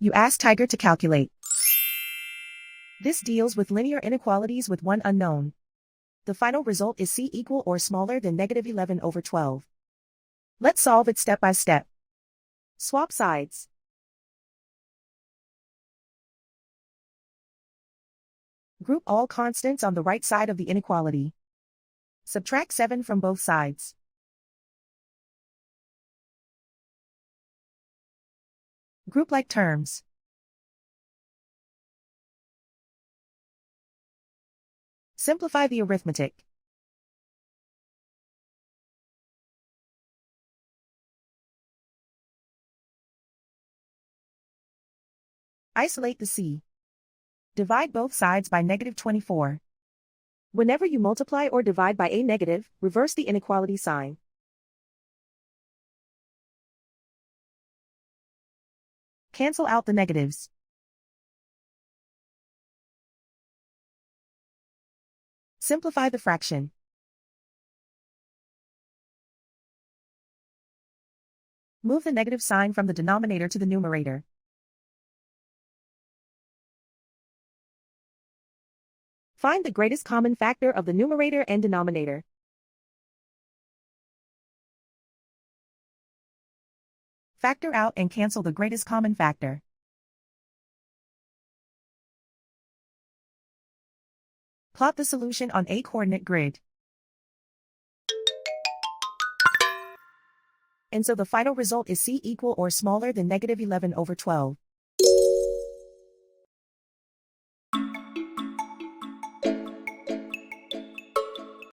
You ask Tiger to calculate. This deals with linear inequalities with one unknown. The final result is c equal or smaller than -11/12. Let's solve it step by step. Swap sides. Group all constants on the right side of the inequality. Subtract 7 from both sides. Group like terms. Simplify the arithmetic. Isolate the c. Divide both sides by -24. Whenever you multiply or divide by a negative, reverse the inequality sign. Cancel out the negatives. Simplify the fraction. Move the negative sign from the denominator to the numerator. Find the greatest common factor of the numerator and denominator. Factor out and cancel the greatest common factor. Plot the solution on a coordinate grid. And so the final result is c equal or smaller than -11/12.